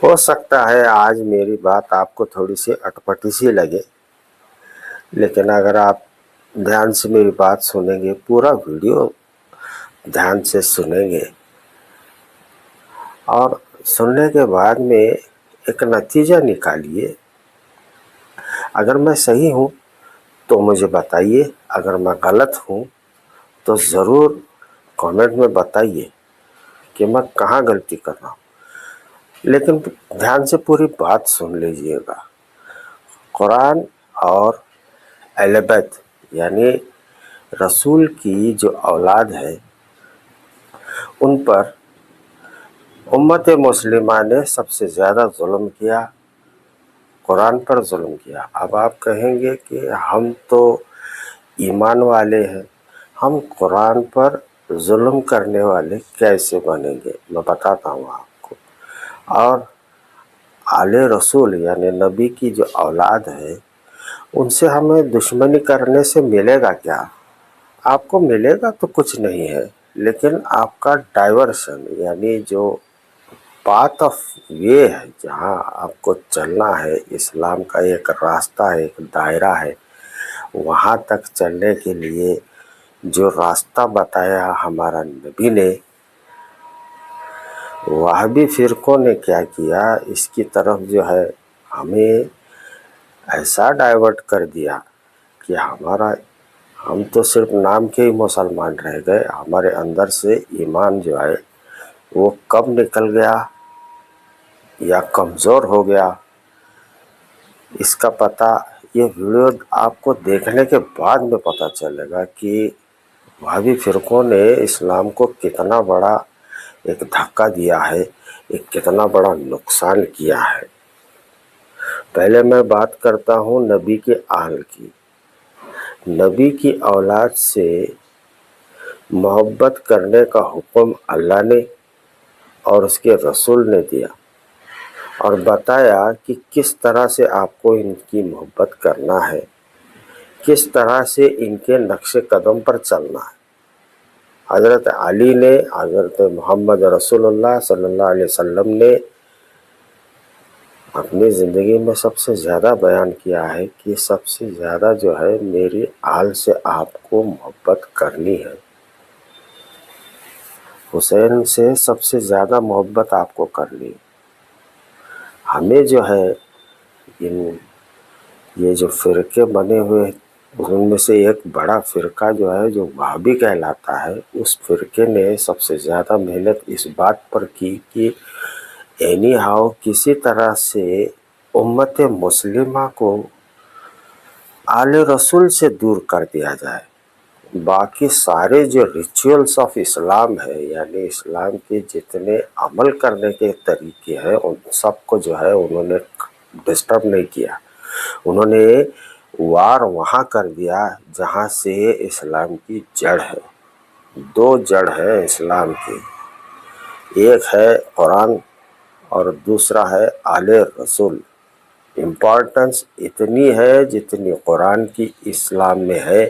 ہو سکتا ہے آج میری بات آپ کو تھوڑی سی اٹپٹی سی لگے، لیکن اگر آپ دھیان سے میری بات سنیں گے، پورا ویڈیو دھیان سے سنیں گے اور سننے کے بعد میں ایک نتیجہ نکالیے. اگر میں صحیح ہوں تو مجھے بتائیے، اگر میں غلط ہوں تو ضرور کامنٹ میں بتائیے کہ میں کہاں غلطی کر رہا ہوں. لیکن دھیان سے پوری بات سن لیجئے گا. قرآن اور اہل بیت یعنی رسول کی جو اولاد ہے ان پر امت مسلمہ نے سب سے زیادہ ظلم کیا، قرآن پر ظلم کیا. اب آپ کہیں گے کہ ہم تو ایمان والے ہیں، ہم قرآن پر ظلم کرنے والے کیسے بنیں گے؟ میں بتاتا ہوں آپ کو. اور آل رسول یعنی نبی کی جو اولاد ہے ان سے ہمیں دشمنی کرنے سے ملے گا کیا؟ آپ کو ملے گا تو کچھ نہیں ہے، لیکن آپ کا ڈائیورشن یعنی جو پاتھ آف وے ہے، جہاں آپ کو چلنا ہے، اسلام کا ایک راستہ ہے، ایک دائرہ ہے، وہاں تک چلنے کے لیے جو راستہ بتایا ہمارا نبی نے، وہابی فرقوں نے کیا کیا، اس کی طرف جو ہے ہمیں ایسا ڈائیورٹ کر دیا کہ ہم تو صرف نام کے ہی مسلمان رہ گئے. ہمارے اندر سے ایمان جو ہے وہ کب نکل گیا یا کمزور ہو گیا، اس کا پتہ یہ ویڈیو آپ کو دیکھنے کے بعد میں پتہ چلے گا کہ وہابی فرقوں نے اسلام کو کتنا بڑا ایک دھکا دیا ہے، ایک کتنا بڑا نقصان کیا ہے. پہلے میں بات کرتا ہوں نبی کے آل کی. نبی کی اولاد سے محبت کرنے کا حکم اللہ نے اور اس کے رسول نے دیا اور بتایا کہ کس طرح سے آپ کو ان کی محبت کرنا ہے، کس طرح سے ان کے نقش قدم پر چلنا ہے. حضرت علی نے، حضرت محمد رسول اللہ صلی اللہ علیہ وسلم نے اپنی زندگی میں سب سے زیادہ بیان کیا ہے کہ سب سے زیادہ جو ہے میری آل سے آپ کو محبت کرنی ہے. حسین سے سب سے زیادہ محبت آپ کو کرنی. ہمیں جو ہے یہ جو فرقے بنے ہوئے ان میں سے ایک بڑا فرقہ جو ہے جو وہابی کہلاتا ہے، اس فرقے نے سب سے زیادہ محنت اس بات پر کی کہ اینی ہاؤ کسی طرح سے امت مسلمہ کو آل رسول سے دور کر دیا جائے. باقی سارے جو ریچولز آف اسلام ہے یعنی اسلام کے جتنے عمل کرنے کے طریقے ہیں ان سب کو جو ہے انہوں نے ڈسٹرب نہیں کیا. انہوں نے وار وہاں کر دیا جہاں سے اسلام کی جڑ ہے. دو جڑ ہے اسلام کی، ایک ہے قرآن اور دوسرا ہے آل رسول. امپورٹنس اتنی ہے جتنی قرآن کی اسلام میں ہے،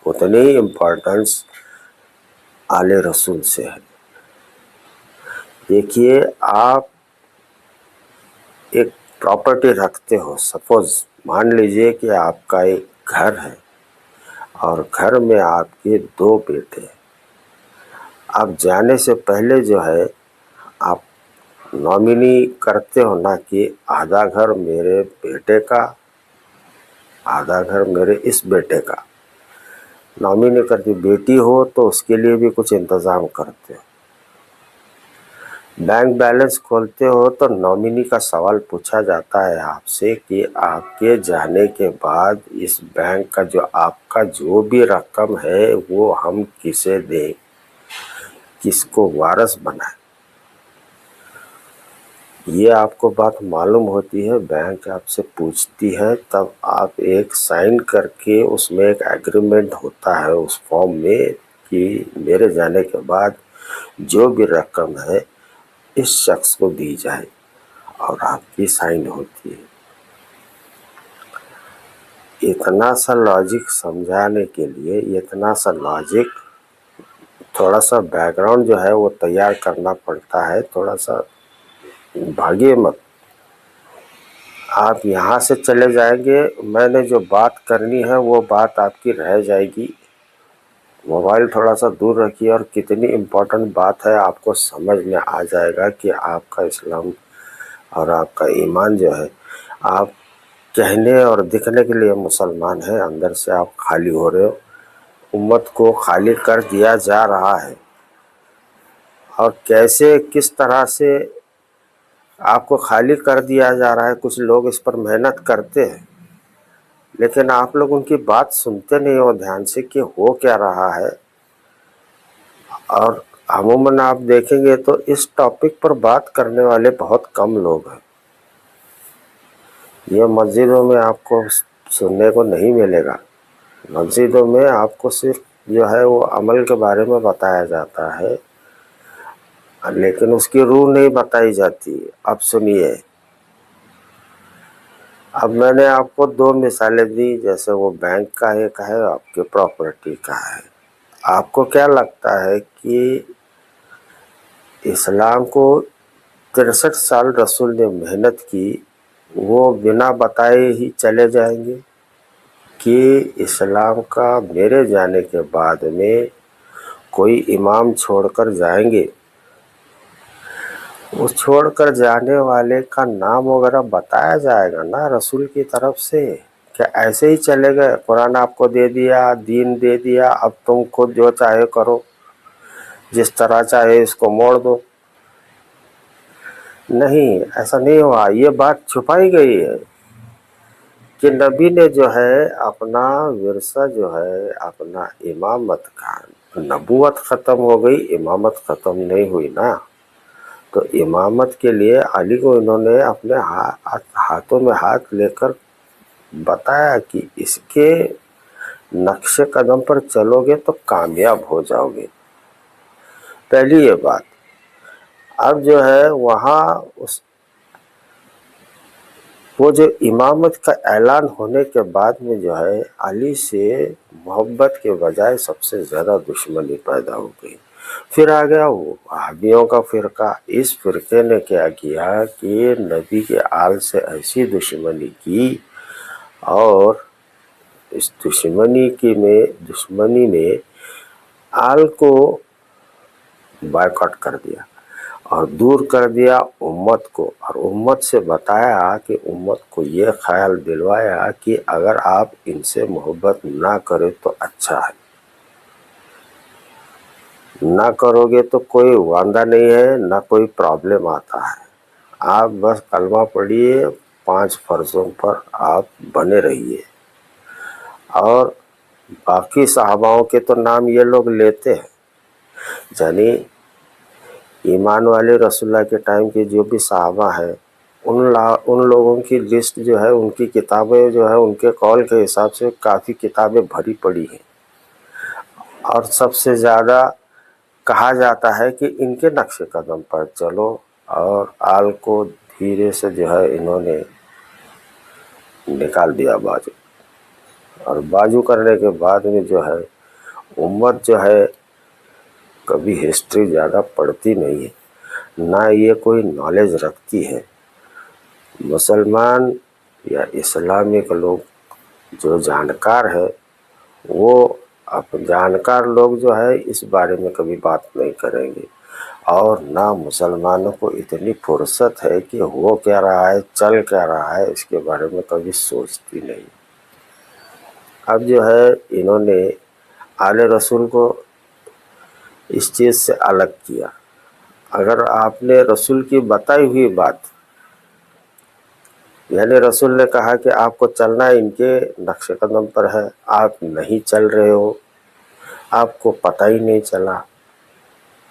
اتنی ہی امپورٹنس آل رسول سے ہے. دیکھیے، آپ ایک پراپرٹی رکھتے ہو، سپوز مان لیجئے کہ آپ کا ایک گھر ہے اور گھر میں آپ کے دو بیٹے ہیں. آپ جانے سے پہلے جو ہے آپ نامنی کرتے ہو نا کہ آدھا گھر میرے بیٹے کا، آدھا گھر میرے اس بیٹے کا. نامنی کرتی، بیٹی ہو تو اس کے لیے بھی کچھ انتظام کرتے ہو. بینک بیلنس کھولتے ہو تو نامنی کا سوال پوچھا جاتا ہے آپ سے کہ آپ کے جانے کے بعد اس بینک کا جو آپ کا جو بھی رقم ہے وہ ہم کسے دیں، کس کو وارث بنائیں. یہ آپ کو بات معلوم ہوتی ہے، بینک آپ سے پوچھتی ہے، تب آپ ایک سائن کر کے اس میں ایک ایگریمنٹ ہوتا ہے اس فارم میں کہ میرے جانے کے بعد جو بھی رقم ہے اس شخص کو دی جائے، اور آپ کی سائن ہوتی ہے. اتنا سا لاجک سمجھانے کے لیے، اتنا سا لاجک، تھوڑا سا بیک گراؤنڈ جو ہے وہ تیار کرنا پڑتا ہے. تھوڑا سا بھاگیے مت. آپ یہاں سے چلے جائیں گے، میں نے جو بات کرنی ہے وہ بات آپ کی رہ جائے گی۔ موبائل تھوڑا سا دور رکھیے، اور کتنی امپورٹنٹ بات ہے آپ کو سمجھ میں آ جائے گا کہ آپ کا اسلام اور آپ کا ایمان جو ہے، آپ کہنے اور دکھنے کے لیے مسلمان ہیں، اندر سے آپ خالی ہو رہے ہو۔ امت کو خالی کر دیا جا رہا ہے، اور کیسے کس طرح سے آپ کو خالی کر دیا جا رہا ہے۔ کچھ لوگ اس پر محنت کرتے ہیں، لیکن آپ لوگ ان کی بات سنتے نہیں ہو دھیان سے کہ ہو کیا رہا ہے۔ اور عموماً آپ دیکھیں گے تو اس ٹاپک پر بات کرنے والے بہت کم لوگ ہیں۔ یہ مسجدوں میں آپ کو سننے کو نہیں ملے گا۔ مسجدوں میں آپ کو صرف جو ہے وہ عمل کے بارے میں بتایا جاتا ہے، لیکن اس کی روح نہیں بتائی جاتی۔ اب سنیے، اب میں نے آپ کو دو مثالیں دی، جیسے وہ بینک کا ایک ہے، آپ کے پراپرٹی کا ہے۔ آپ کو کیا لگتا ہے کہ اسلام کو 63 سال رسول نے محنت کی، وہ بنا بتائے ہی چلے جائیں گے؟ کہ اسلام کا میرے جانے کے بعد میں کوئی امام چھوڑ کر جائیں گے، اس چھوڑ کر جانے والے کا نام وغیرہ بتایا جائے گا نا رسول کی طرف سے؟ کہ ایسے ہی چلے گئے، قرآن آپ کو دے دیا، دین دے دیا، اب تم خود جو چاہے کرو، جس طرح چاہے اس کو موڑ دو؟ نہیں، ایسا نہیں ہوا۔ یہ بات چھپائی گئی ہے کہ نبی نے جو ہے اپنا ورثہ جو ہے، اپنا امامت کا، نبوت ختم ہو گئی، امامت ختم نہیں ہوئی نا۔ تو امامت کے لیے علی کو انہوں نے اپنے ہاتھوں میں ہاتھ لے کر بتایا کہ اس کے نقش قدم پر چلو گے تو کامیاب ہو جاؤ گے۔ پہلی یہ بات۔ اب جو ہے وہاں وہ جو امامت کا اعلان ہونے کے بعد میں جو ہے علی سے محبت کے بجائے سب سے زیادہ دشمنی پیدا ہو گئی۔ پھر آ گیا وہ وہابیوں کا فرقہ۔ اس فرقے نے کیا کیا کہ نبی کے آل سے ایسی دشمنی کی، اور اس دشمنی میں آل کو بائیکاٹ کر دیا اور دور کر دیا امت کو، اور امت سے بتایا کہ امت کو یہ خیال دلوایا کہ اگر آپ ان سے محبت نہ کریں تو اچھا ہے، نہ کرو گے تو کوئی وعدہ نہیں ہے، نہ کوئی پرابلم آتا ہے۔ آپ بس کلمہ پڑھیے، 5 فرضوں پر آپ بنے رہیے۔ اور باقی صحاباؤں کے تو نام یہ لوگ لیتے ہیں، یعنی ایمان والے رسول اللہ کے ٹائم کے جو بھی صحابہ ہیں، ان لوگوں کی لسٹ جو ہے، ان کی کتابیں جو ہے، ان کے قول کے حساب سے کافی کتابیں بھری پڑی ہیں، اور سب سے زیادہ کہا جاتا ہے کہ ان کے نقش قدم پر چلو، اور آل کو دھیرے سے جو ہے انہوں نے نکال دیا بازو، اور بازو کرنے کے بعد میں جو ہے امت جو ہے کبھی ہسٹری زیادہ پڑھتی نہیں ہے، نہ یہ کوئی نالج رکھتی ہے۔ مسلمان یا اسلامک لوگ جو جانکار ہے، وہ جانکار لوگ جو ہے اس بارے میں کبھی بات نہیں کریں گے، اور نہ مسلمانوں کو اتنی فرصت ہے کہ ہو کیا رہا ہے، چل کیا رہا ہے، اس کے بارے میں کبھی سوچتی نہیں۔ اب جو ہے انہوں نے آل رسول کو اس چیز سے الگ کیا۔ اگر آپ نے رسول کی بتائی ہوئی بات، یعنی رسول نے کہا کہ آپ کو چلنا ان کے نقش قدم پر ہے، آپ نہیں چل رہے ہو، آپ کو پتہ ہی نہیں چلا،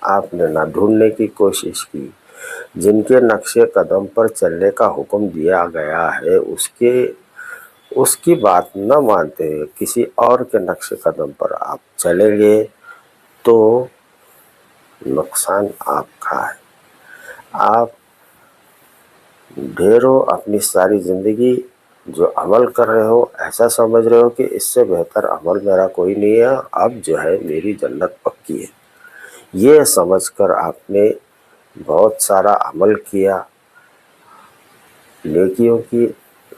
آپ نے نہ ڈھونڈنے کی کوشش کی، جن کے نقش قدم پر چلنے کا حکم دیا گیا ہے اس کی بات نہ مانتے ہوئے کسی اور کے نقش قدم پر آپ چلیں گے تو نقصان آپ کا ہے۔ آپ ڈھیروں اپنی ساری زندگی جو عمل کر رہے ہو، ایسا سمجھ رہے ہو کہ اس سے بہتر عمل میرا کوئی نہیں ہے، اب جو ہے میری جنت پکی ہے، یہ سمجھ کر آپ نے بہت سارا عمل کیا، نیکیوں کی،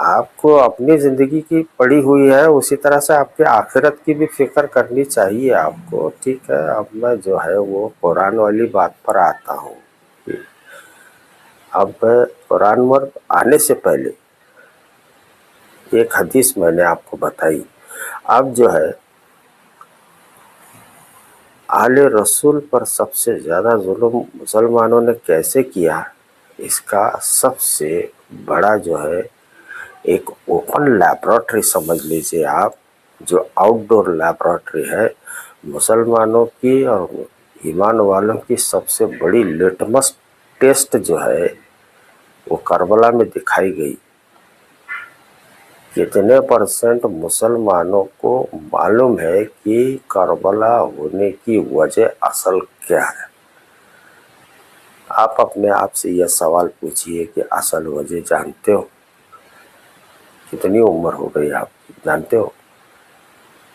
آپ کو اپنی زندگی کی پڑی ہوئی ہے، اسی طرح سے آپ کے آخرت کی بھی فکر کرنی چاہیے آپ کو. ٹھیک ہے، اب میں جو ہے وہ قرآن والی بات پر آتا ہوں. اب قرآن پر آنے سے پہلے ایک حدیث میں نے آپ کو بتائی. اب جو ہے آل رسول پر سب سے زیادہ ظلم مسلمانوں نے کیسے کیا، اس کا سب سے بڑا جو ہے ایک اوپن لیبارٹری سمجھ لیجیے آپ، جو آؤٹ ڈور لیبارٹری ہے مسلمانوں کی اور ایمان والوں کی. سب سے بڑی لٹمس ٹیسٹ جو ہے وہ کربلا میں دکھائی گئی. کتنے % مسلمانوں کو معلوم ہے کہ کربلا ہونے کی وجہ اصل کیا ہے؟ آپ اپنے آپ سے یہ سوال پوچھئے کہ اصل وجہ جانتے ہو؟ کتنی عمر ہو گئی آپ کی، جانتے ہو؟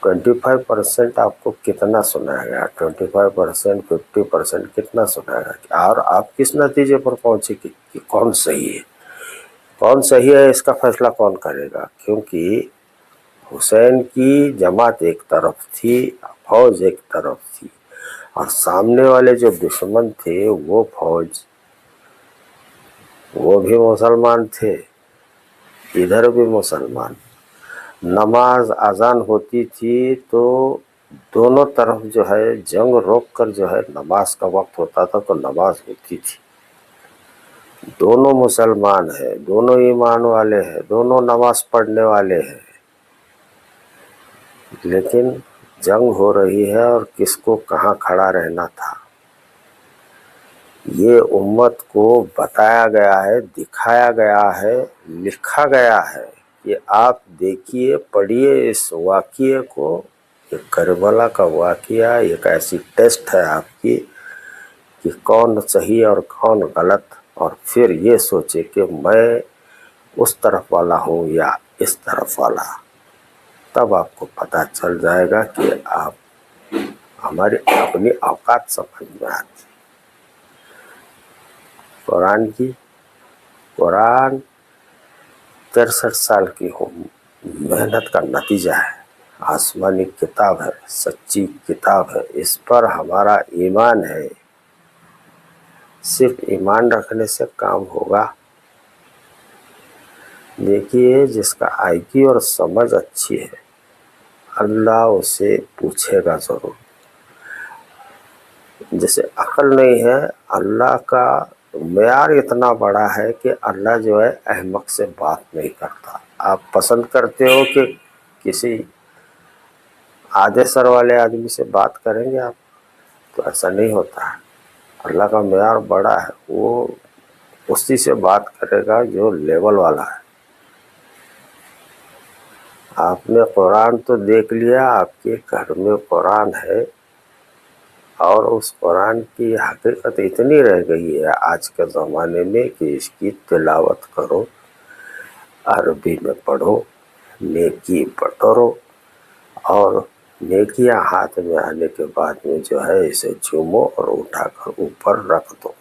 25% آپ کو کتنا سنایا گیا؟ 25%، 50% کتنا سنایا گیا؟ اور آپ کس نتیجے پر پہنچے کہ کون صحیح ہے؟ کون صحیح ہے اس کا فیصلہ کون کرے گا؟ کیونکہ حسین کی جماعت ایک طرف تھی، فوج ایک طرف تھی، اور سامنے والے جو دشمن تھے وہ فوج، وہ بھی مسلمان تھے، ادھر بھی مسلمان. نماز اذان ہوتی تھی تو دونوں طرف جو ہے جنگ روک کر جو ہے نماز کا وقت ہوتا تھا تو نماز ہوتی تھی. دونوں مسلمان ہیں، دونوں ایمان والے ہیں، دونوں نماز پڑھنے والے ہیں، لیکن جنگ ہو رہی ہے اور کس کو کہاں کھڑا رہنا تھا یہ امت کو بتایا گیا ہے، دکھایا گیا ہے، لکھا گیا ہے کہ آپ دیکھیے، پڑھیے اس واقعے کو. یہ کربلا کا واقعہ ایک ایسی ٹیسٹ ہے آپ کی کہ کون صحیح اور کون غلط، اور پھر یہ سوچے کہ میں اس طرف والا ہوں یا اس طرف والا. تب آپ کو پتہ چل جائے گا کہ آپ ہماری اپنی اوقات سمجھ میں آتی. قرآن 63 سال کی محنت کا نتیجہ ہے. آسمانی کتاب ہے، سچی کتاب ہے، اس پر ہمارا ایمان ہے. صرف ایمان رکھنے سے کام ہوگا؟ دیکھیے، جس کا آئی کیو اور سمجھ اچھی ہے اللہ اسے پوچھے گا ضرور. جیسے عقل نہیں ہے، اللہ کا معیار اتنا بڑا ہے کہ اللہ جو ہے احمق سے بات نہیں کرتا. آپ پسند کرتے ہو کہ کسی آدھے سر والے آدمی سے بات کریں گے آپ؟ تو ایسا نہیں ہوتا ہے. اللہ کا معیار بڑا ہے، وہ اسی سے بات کرے گا جو لیول والا ہے. آپ نے قرآن تو دیکھ لیا، آپ کے گھر میں قرآن ہے، اور اس قرآن کی حقیقت اتنی رہ گئی ہے آج کے زمانے میں کہ اس کی تلاوت کرو، عربی میں پڑھو، نیکی بٹورو، اور نیکیاں ہاتھ میں آنے کے بعد میں جو ہے اسے چومو اور اٹھا کر اوپر رکھ دو.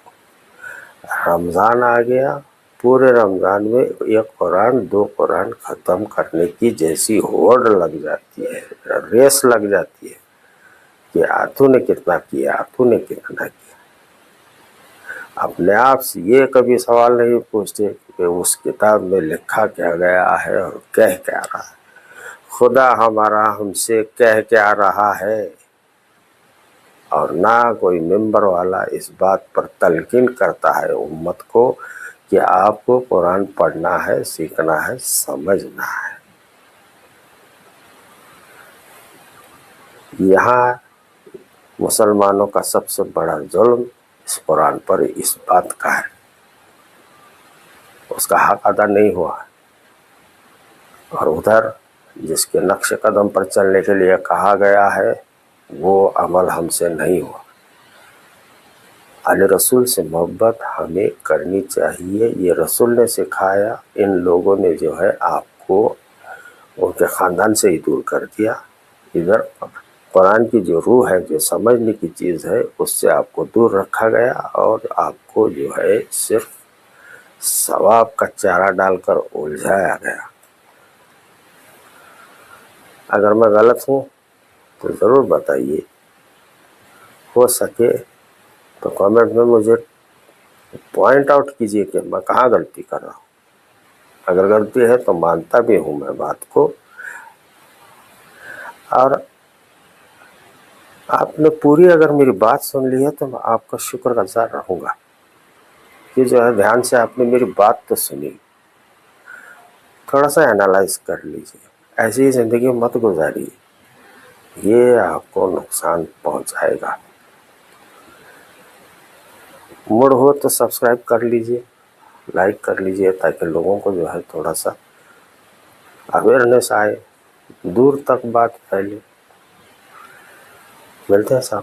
رمضان آ گیا، پورے رمضان میں ایک قرآن 2 قرآن ختم کرنے کی جیسی ہوڑ لگ جاتی ہے، ریس لگ جاتی ہے کہ تو نے کتنا کیا، تو نے کتنا کیا. اپنے آپ سے یہ کبھی سوال نہیں پوچھتے کہ اس کتاب میں لکھا کیا گیا ہے اور کہہ کیا رہا ہے. خدا ہمارا ہم سے کہہ کیا رہا ہے، اور نہ کوئی ممبر والا اس بات پر تلقین کرتا ہے امت کو کہ آپ کو قرآن پڑھنا ہے، سیکھنا ہے، سمجھنا ہے. یہاں مسلمانوں کا سب سے بڑا ظلم اس قرآن پر اس بات کا ہے، اس کا حق ادا نہیں ہوا. اور ادھر جس کے نقش قدم پر چلنے کے لیے کہا گیا ہے وہ عمل ہم سے نہیں ہوا. علی رسول سے محبت ہمیں کرنی چاہیے، یہ رسول نے سکھایا. ان لوگوں نے جو ہے آپ کو ان کے خاندان سے ہی دور کر دیا. ادھر قرآن کی جو روح ہے، جو سمجھنے کی چیز ہے، اس سے آپ کو دور رکھا گیا، اور آپ کو جو ہے صرف ثواب کا چارہ ڈال کر الجھایا گیا. اگر میں غلط ہوں تو ضرور بتائیے، ہو سکے تو کامنٹ میں مجھے پوائنٹ آؤٹ کیجیے کہ میں کہاں غلطی کر رہا ہوں۔ اگر غلطی ہے تو مانتا بھی ہوں میں بات کو، اور آپ نے پوری اگر میری بات سن لی ہے تو میں آپ کا شکر گزار رہوں گا کہ جو ہے دھیان سے آپ نے میری بات تو سنی، تھوڑا سا انالائز کر لیجیے، ایسی ہی زندگی مت گزاریے، یہ آپ کو نقصان پہنچائے گا۔ موڈ ہو تو سبسکرائب کر لیجیے، لائک کر لیجیے، تاکہ لوگوں کو جو ہے تھوڑا سا اویئرنیس آئے، دور تک بات پھیلے۔ ملتے ہیں صاحب۔